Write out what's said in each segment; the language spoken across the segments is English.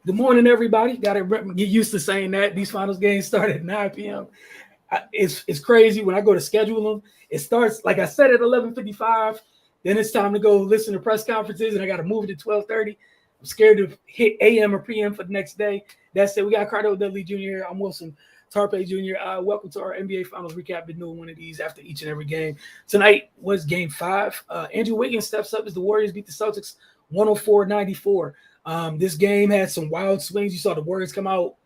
Good morning, everybody. Got to get used to saying that. These finals games start at 9 p.m. It's crazy when I go to schedule them. It starts, like I said, at 11:55. Then it's time to go listen to press conferences, and I got to move it to 12:30. I'm scared to hit AM or PM for the next day. That's it. We got Cardo Dudley Jr. I'm Wilson Tarpe Jr. Welcome to our NBA Finals recap. Been doing one of these after each and every game. Tonight was Game 5. Andrew Wiggins steps up as the Warriors beat the Celtics 104-94. This game had some wild swings. You saw the Warriors come out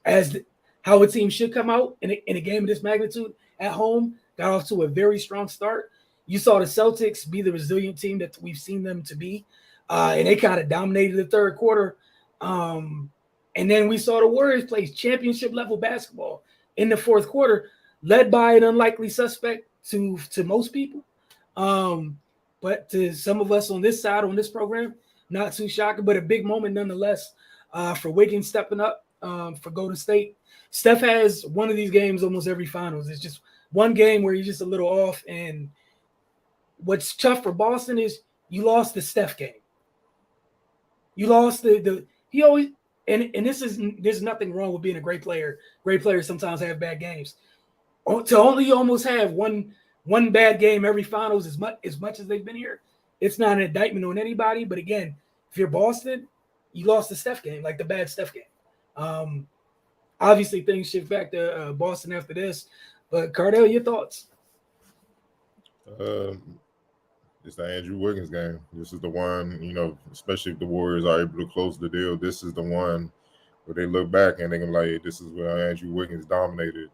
as how a team should come out in a game of this magnitude at home. Got off to a very strong start. You saw the Celtics be the resilient team that we've seen them to be, and they kind of dominated the third quarter. And then we saw the Warriors play championship level basketball in the fourth quarter, led by an unlikely suspect to most people. But to some of us on this side, on this program, not too shocking, but a big moment nonetheless for Wiggins stepping up for Golden State. Steph has one of these games almost every finals. It's just one game where he's just a little off. And what's tough for Boston is you lost the Steph game. You lost he always and there's nothing wrong with being a great player. Great players sometimes have bad games. To only almost have one bad game every finals as much as they've been here, it's not an indictment on anybody. But again, if you're Boston, you lost the Steph game, like the bad Steph game. Obviously, things shift back to Boston after this. But Cardell, your thoughts? It's the Andrew Wiggins game. This is the one, especially if the Warriors are able to close the deal. This is the one where they look back and they can like, this is where Andrew Wiggins dominated.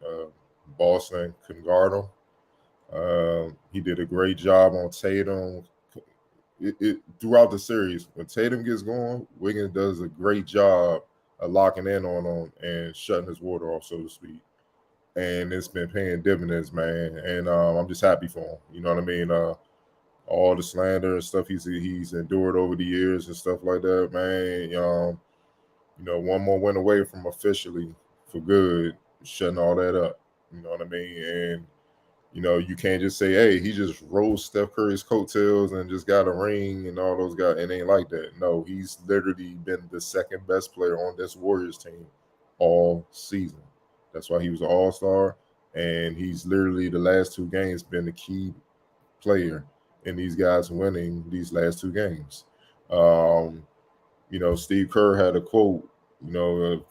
Boston couldn't guard him. He did a great job on Tatum. Throughout the series, when Tatum gets going, Wiggins does a great job of locking in on him and shutting his water off, so to speak. And it's been paying dividends, man. And I'm just happy for him. You know what I mean? All the slander and stuff he's endured over the years and stuff like that, man. One more win away from officially for good shutting all that up. You know what I mean? And you can't just say, hey, he just rode Steph Curry's coattails and just got a ring and all those guys. It ain't like that. No, he's literally been the second best player on this Warriors team all season. That's why he was an all-star. And he's literally the last two games been the key player in these guys winning these last two games. Steve Kerr had a quote,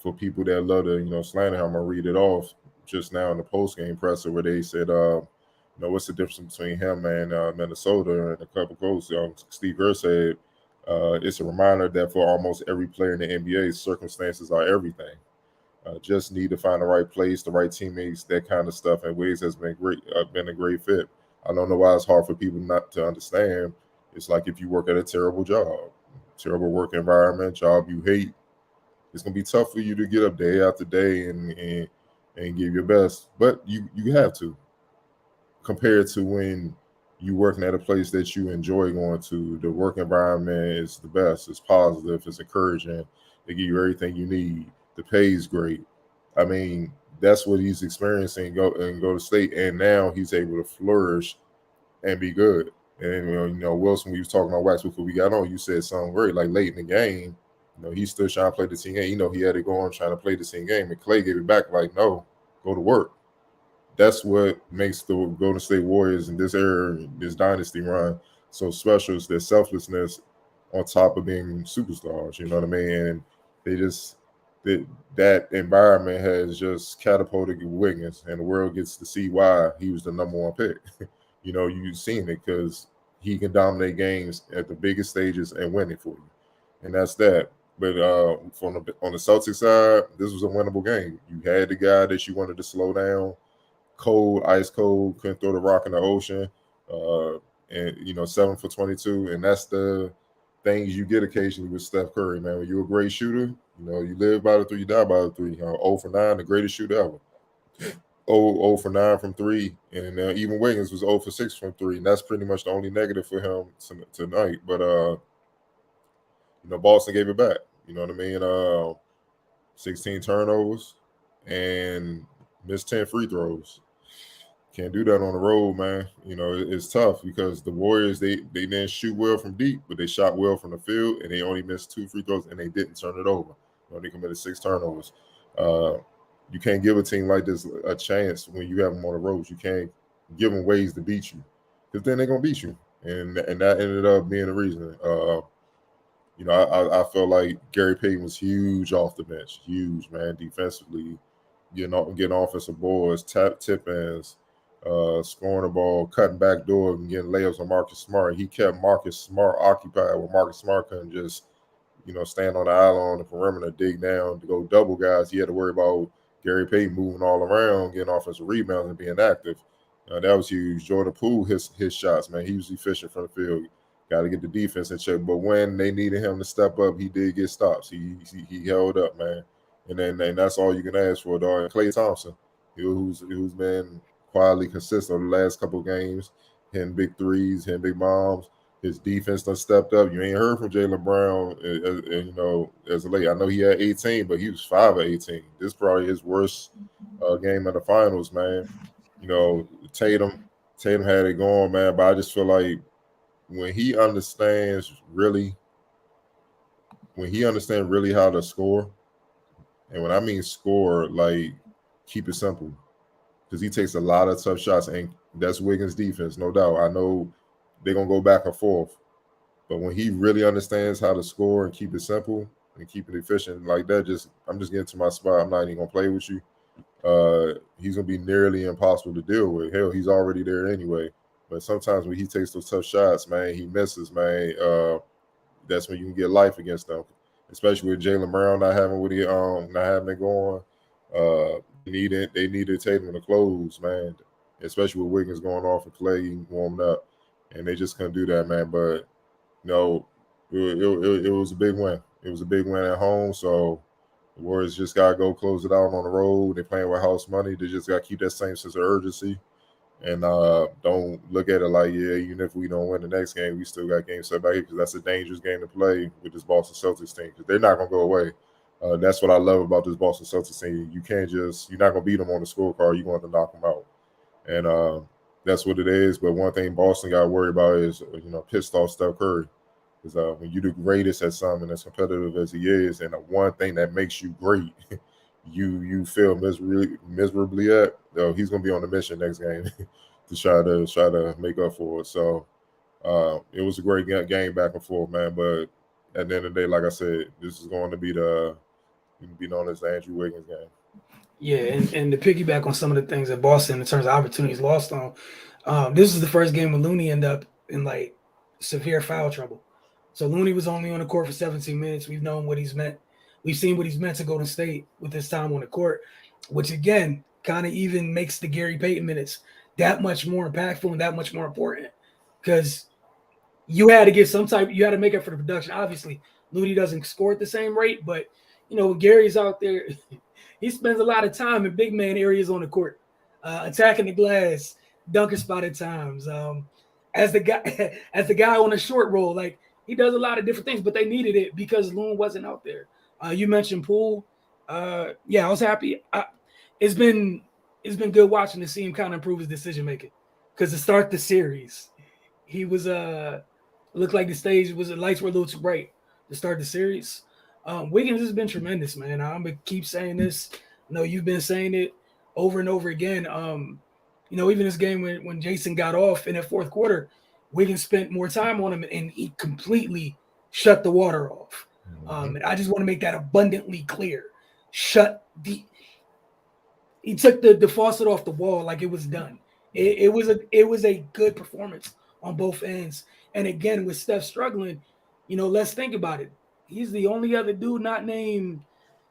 for people that love to, slander him. I'm going to read it off just now in the post-game presser where they said, what's the difference between him and Minnesota? And a couple quotes. Steve Kerr said, it's a reminder that for almost every player in the NBA, circumstances are everything. Just need to find the right place, the right teammates, that kind of stuff. And Wiggins has been great, been a great fit. I don't know why it's hard for people not to understand. It's like if you work at a terrible job, terrible work environment, job you hate, it's gonna be tough for you to get up day after day and give your best. But you have to, compared to when you working at a place that you enjoy going to. The work environment is the best. It's positive. It's encouraging. They give you everything you need. The pay is great. I mean, that's what he's experiencing go to state, and now he's able to flourish and be good. And Wilson, we was talking about Wax before we got on. You said something great, like late in the game. He's still trying to play the team game. He had it going, trying to play the team game, and Clay gave it back. Like, no, go to work. That's what makes the Golden State Warriors in this era, this dynasty run, so special. Is their selflessness on top of being superstars. You know what I mean? And they just. That environment has just catapulted Wiggins, and the world gets to see why he was the number one pick. You've seen it because he can dominate games at the biggest stages and win it for you, and that's that. But on the Celtics side, this was a winnable game. You had the guy that you wanted to slow down, cold, ice cold, couldn't throw the rock in the ocean, and 7 for 22, and that's the things you get occasionally with Steph Curry, man. When you're a great shooter, you live by the three, you die by the three. 0 for 9, the greatest shooter ever. 0 for 9 from three, and even Wiggins was 0 for 6 from three, and that's pretty much the only negative for him tonight. But Boston gave it back. You know what I mean? 16 turnovers and missed 10 free throws. Can't do that on the road, man. It's tough because the Warriors, they didn't shoot well from deep, but they shot well from the field, and they only missed 2 free throws, and they didn't turn it over. They committed 6 turnovers. You can't give a team like this a chance when you have them on the ropes. You can't give them ways to beat you, because then they're gonna beat you, and that ended up being the reason. I felt like Gary Payton was huge off the bench, huge, man, defensively, getting offensive boards, tip-ins, scoring the ball, cutting back door, and getting layups on Marcus Smart. He kept Marcus Smart occupied where Marcus Smart couldn't just, stand on the island on the perimeter, dig down to go double guys. He had to worry about Gary Payton moving all around, getting offensive rebounds and being active. That was huge. Jordan Poole, his shots, man, he was efficient from the field. Got to get the defense in check. But when they needed him to step up, he did get stops. He held up, man. And that's all you can ask for, dog. And Klay Thompson, who's been quietly consistent over the last couple of games, hitting big threes, hitting big bombs. His defense done stepped up. You ain't heard from Jaylen Brown, as of late. I know he had 18, but he was 5 of 18. This is probably his worst game of the finals, man. Tatum had it going, man, but I just feel like when he understands really how to score, and when I mean score, like keep it simple, because he takes a lot of tough shots, and that's Wiggins' defense, no doubt. I know they're going to go back and forth, but when he really understands how to score and keep it simple and keep it efficient like that, I'm just getting to my spot. I'm not even going to play with you. He's going to be nearly impossible to deal with. Hell, he's already there anyway. But sometimes when he takes those tough shots, man, he misses, man. That's when you can get life against them, especially with Jaylen Brown not having it going. They needed Tatum to close, man, especially with Wiggins going off and Klay warming up, and they just couldn't do that, man. But it was a big win. It was a big win at home, so the Warriors just gotta go close it out on the road. They're playing with house money. They just gotta keep that same sense of urgency. And don't look at it like, even if we don't win the next game, we still got games set back here, because that's a dangerous game to play with this Boston Celtics team, because they're not going to go away. That's what I love about this Boston Celtics team. You're not going to beat them on the scorecard. You're going to knock them out. And that's what it is. But one thing Boston got to worry about is, pissed off Steph Curry. Because when you're the greatest at something, as competitive as he is, and the one thing that makes you great, you feel miserably at, he's going to be on the mission next game to try to make up for it. So it was a great game back and forth, man. But at the end of the day, like I said, this is going to be known as the Andrew Wiggins game. Yeah, and to piggyback on some of the things that Boston, in terms of opportunities lost on, this is the first game when Looney ended up in like severe foul trouble. So Looney was only on the court for 17 minutes. We've known what he's meant. We've seen what he's meant to Golden State with his time on the court, which again kind of even makes the Gary Payton minutes that much more impactful and that much more important, because you had to make up for the production. Obviously, Looney doesn't score at the same rate, but when Gary's out there, he spends a lot of time in big man areas on the court, attacking the glass, dunker spot at times. As the guy on a short roll, like he does a lot of different things, but they needed it because Loon wasn't out there. You mentioned Poole. I was happy. It's been good watching to see him kind of improve his decision making, because to start the series, he was looked like the lights were a little too bright to start the series. Wiggins has been tremendous, man. I'm gonna keep saying this. I know you've been saying it over and over again. Even this game when Jason got off in that fourth quarter, Wiggins spent more time on him and he completely shut the water off. And I just want to make that abundantly clear. He took the faucet off the wall like it was done. It was a good performance on both ends. And again, with Steph struggling, let's think about it. He's the only other dude not named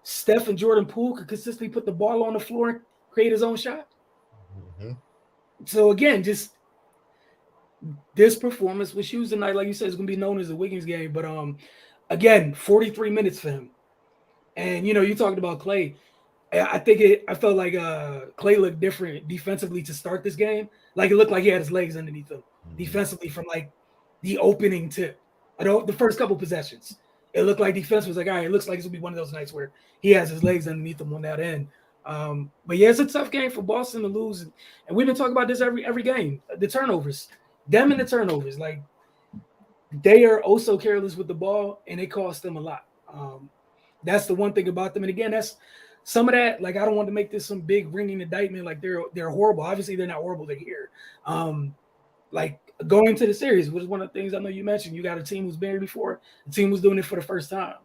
Steph and Jordan Poole could consistently put the ball on the floor and create his own shot. Mm-hmm. So again, just this performance was huge tonight. Like you said, it's going to be known as the Wiggins game. But again, 43 minutes for him. And, you talked about Klay. I felt like Klay looked different defensively to start this game. Like it looked like he had his legs underneath him defensively from like the opening tip. The first couple possessions. It looked like defense was like, all right, it looks like it's going to be one of those nights where he has his legs underneath him on that end. But yeah, it's a tough game for Boston to lose. And we've been talking about this every game. The turnovers. Them and the turnovers. Like, they are oh so careless with the ball, and it costs them a lot. That's the one thing about them. And again, that's some of that. Like, I don't want to make this some big ringing indictment. Like they're horrible. Obviously, they're not horrible. They're here. Like going into the series was one of the things I know you mentioned. You got a team who's been here before. The team was doing it for the first time.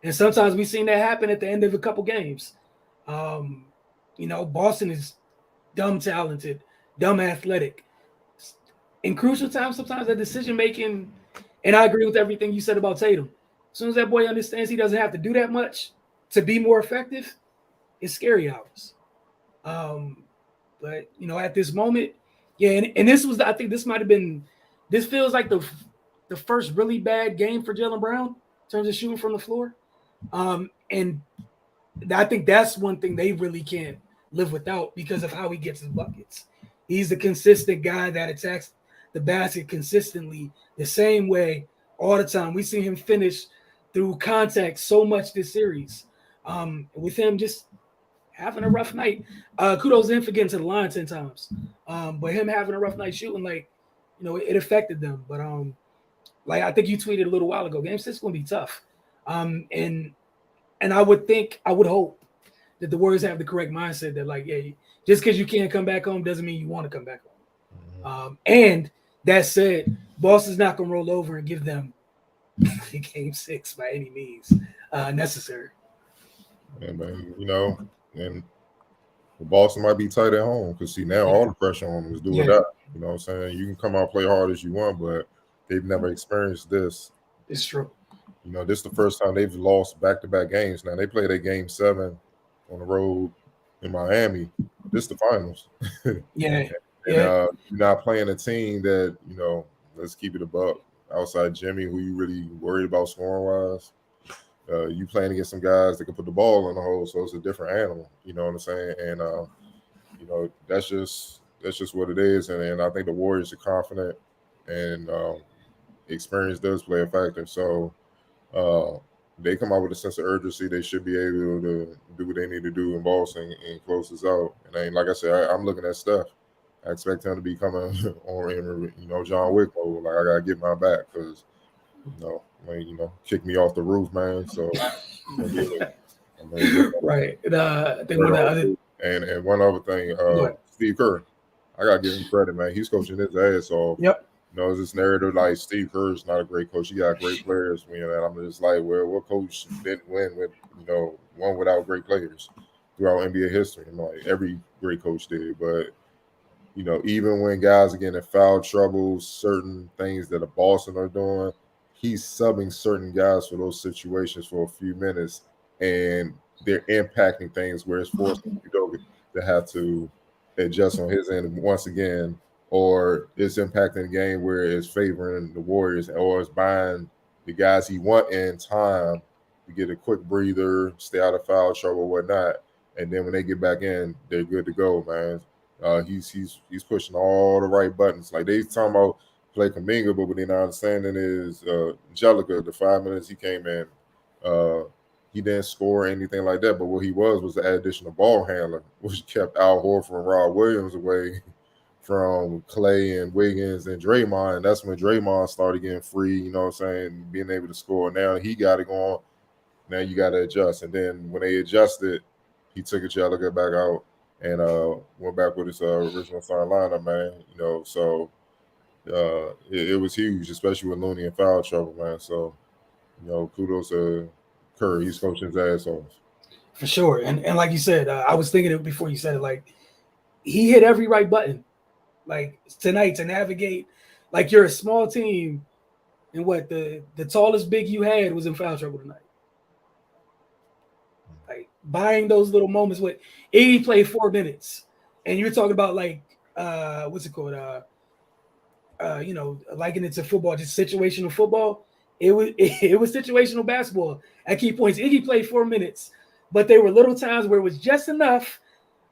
And sometimes we've seen that happen at the end of a couple games. Boston is dumb talented, dumb athletic. In crucial times, sometimes that decision making, and I agree with everything you said about Tatum. As soon as that boy understands he doesn't have to do that much to be more effective, it's scary hours. But at this moment, yeah, and this was, I think this might have been, this feels like the first really bad game for Jaylen Brown in terms of shooting from the floor. And I think that's one thing they really can't live without because of how he gets his buckets. He's the consistent guy that attacks the basket consistently the same way all the time. We've seen him finish through contact so much this series. With him just having a rough night. Kudos to him for getting to the line 10 times. But him having a rough night shooting, it affected them. But I think you tweeted a little while ago, Game 6 is going to be tough. And I would hope that the Warriors have the correct mindset that, just because you can't come back home doesn't mean you want to come back home. And that said, Boston's not going to roll over and give them Game 6 by any means necessary. Yeah, man, and Boston might be tight at home because, see, now all the pressure on them is do or die. You know what I'm saying? You can come out and play hard as you want, but they've never experienced this. It's true. This is the first time they've lost back-to-back games. Now, they played a Game 7 on the road in Miami. This is the finals. Yeah. You're not playing a team that, let's keep it a buck. Outside Jimmy, who you really worried about scoring-wise. You playing against some guys that can put the ball in the hole, so it's a different animal. You know what I'm saying? And that's just what it is. And I think the Warriors are confident, and experience does play a factor. So they come out with a sense of urgency. They should be able to do what they need to do in Boston and close this out. And like I said, I'm looking at Steph. I expect him to be coming on, John Wick mode. Like, I gotta get my back because, kick me off the roof, man. So, right. And one other thing, Steve Kerr, I gotta give him credit, man. He's coaching his ass off. Yep. It's this narrative like Steve Kerr's not a great coach. He got great players. And I'm just like, well, what coach didn't win with, one without great players throughout NBA history? And every great coach did. But, even when guys are getting in foul trouble, certain things that the Boston are doing, he's subbing certain guys for those situations for a few minutes, and they're impacting things where it's forcing Udoka to have to adjust on his end once again, or it's impacting the game where it's favoring the Warriors, or it's buying the guys he want in time to get a quick breather, stay out of foul trouble, whatnot. And then when they get back in, they're good to go, man. He's pushing all the right buttons. Like, they talking about play Kuminga, but what they're not understanding is Jellicoe, the 5 minutes he came in, he didn't score anything like that. But what he was the additional ball handler, which kept Al Horford and Rob Williams away from Clay and Wiggins and Draymond. And that's when Draymond started getting free, being able to score. Now he got it going. Now you got to adjust. And then when they adjusted, he took a Jellicoe back out and went back with his original starting lineup, man. So it was huge, especially with Looney in foul trouble, man. So, kudos to Curry. He's coaching his ass off. For sure. And like you said, I was thinking it before you said it, like, he hit every right button. Like, tonight, to navigate, like, you're a small team, and what, the tallest big you had was in foul trouble tonight. Like, buying those little moments. What, Iggy played 4 minutes, and you're talking about, like, what's it called? Liking it to football, just situational football. It was situational basketball at key points. Iggy played 4 minutes, but there were little times where it was just enough,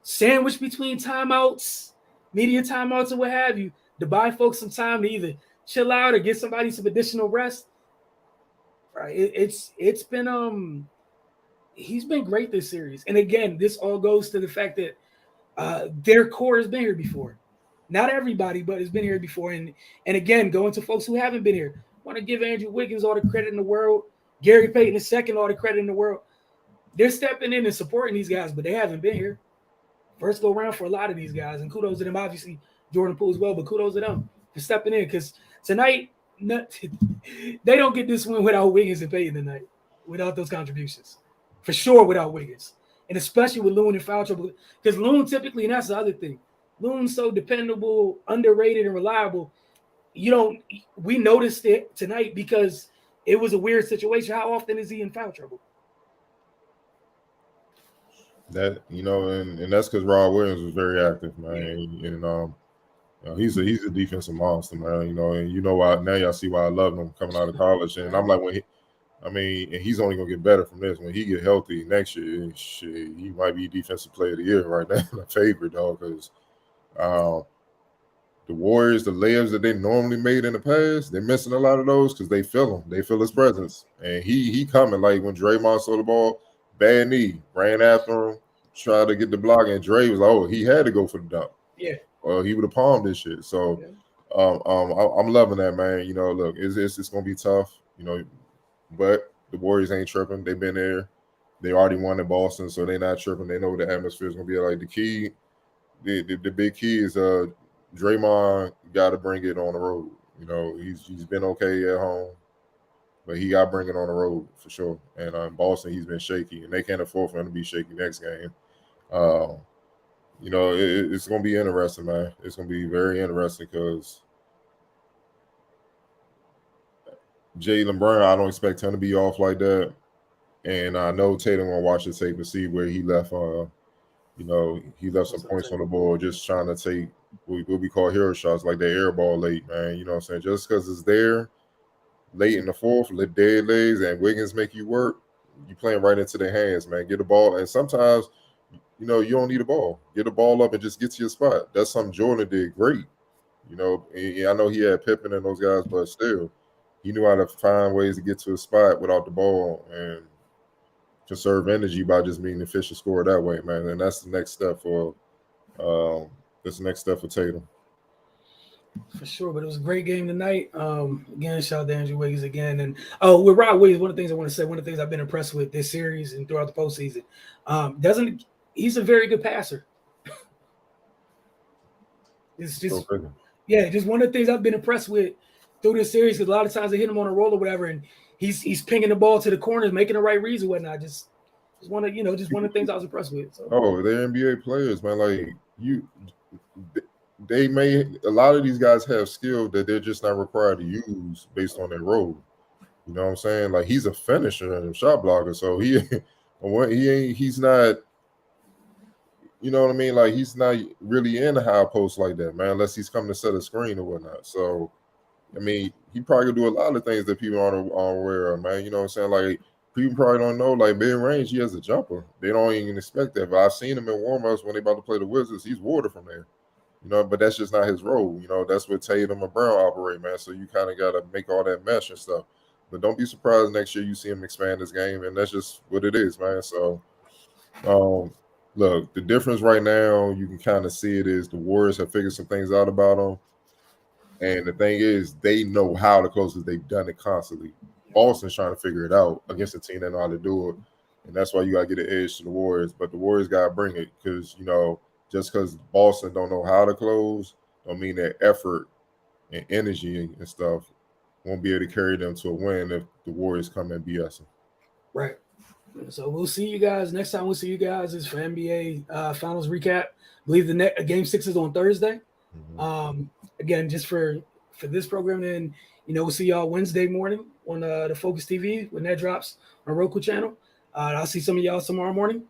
sandwiched between timeouts, media timeouts, or what have you, to buy folks some time to either chill out or get somebody some additional rest. Right? It's been he's been great this series, and again, this all goes to the fact that their core has been here before. Not everybody, but it's been here before. And again, going to folks who haven't been here, want to give Andrew Wiggins all the credit in the world, Gary Payton II all the credit in the world. they're stepping in and supporting these guys, but they haven't been here. First go round for a lot of these guys, and kudos to them. Obviously, Jordan Poole as well, but kudos to them for stepping in because tonight they don't get this win without Wiggins and Payton tonight, without those contributions, for sure without Wiggins, and especially with Loon in foul trouble because Loon typically, and that's the other thing, Loon's so dependable, underrated, and reliable. We noticed it tonight because it was a weird situation. How often is he in foul trouble? That and that's because Rod Williams was very active, man. And he's a defensive monster, man. And why now y'all see why I love him coming out of college. And I'm like, and he's only gonna get better from this. When he get healthy next year, shit, he might be defensive player of the year right now. My favorite, dog, because the Warriors, the layups that they normally made in the past, they're missing a lot of those because they feel him. They feel his presence, and he coming like when Draymond saw the ball. Bad knee, ran after him, tried to get the block, and Dre was like, "Oh, he had to go for the dunk." Yeah. Well, he would have palmed this shit. So, I'm loving that, man. Look, it's gonna be tough, but the Warriors ain't tripping. They've been there. They already won in Boston, so they're not tripping. They know what the atmosphere is gonna be like. The key, the big key is Draymond got to bring it on the road. He's been okay at home. But he got to bring it on the road for sure. And Boston, he's been shaky, and they can't afford for him to be shaky next game. It's going to be interesting, man. It's going to be very interesting because Jaylen Brown, I don't expect him to be off like that. And I know Tatum will watch the tape and see where he left. He left some points on the board, just trying to take what we call hero shots, like the air ball late, man. You know what I'm saying? Just because it's there. Late in the fourth, dead legs, and Wiggins make you work, you playing right into their hands, man. Get the ball, and sometimes, you don't need a ball. Get the ball up and just get to your spot. That's something Jordan did great. And I know he had Pippen and those guys, but still, he knew how to find ways to get to a spot without the ball and conserve energy by just being the efficient scorer that way, man. And that's the next step for Tatum. For sure, but it was a great game tonight. Again, shout out to Andrew Wiggins again. And with Rod Williams, one of the things I want to say, one of the things I've been impressed with this series and throughout the postseason, he's a very good passer. It's just just one of the things I've been impressed with through this series because a lot of times they hit him on a roll or whatever, and he's pinging the ball to the corners, making the right reads and whatnot. Just one of the things I was impressed with. So. Oh, they're NBA players, man. Like a lot of these guys have skill that they're just not required to use based on their role. You know what I'm saying? Like he's a finisher and a shot blocker, so he's not. You know what I mean? Like he's not really in the high post like that, man, unless he's coming to set a screen or whatnot. So, he probably could do a lot of things that people aren't aware of, man. You know what I'm saying? Like people probably don't know, like mid range, he has a jumper. They don't even expect that. But I've seen him in warm-ups when they about to play the Wizards. He's water from there. But that's just not his role. That's what Tatum and Brown operate, man. So you kind of got to make all that mesh and stuff. But don't be surprised next year you see him expand his game, and that's just what it is, man. So, look, the difference right now, you can kind of see it is the Warriors have figured some things out about them. And the thing is, they know how to close because they've done it constantly. Boston's trying to figure it out against a team that know how to do it. And that's why you got to get an edge to the Warriors. But the Warriors got to bring it because, just because Boston don't know how to close, don't mean that effort and energy and stuff won't be able to carry them to a win if the Warriors come and BS them. Right. So we'll see you guys. Next time we'll see you guys is for NBA Finals recap. I believe the Game 6 is on Thursday. Mm-hmm. Again, just for this program, then we'll see y'all Wednesday morning on the Focus TV when that drops on Roku channel. I'll see some of y'all tomorrow morning.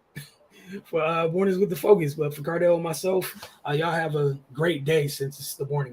For Mornings with the Focus, but for Cardell and myself, y'all have a great day since it's the morning.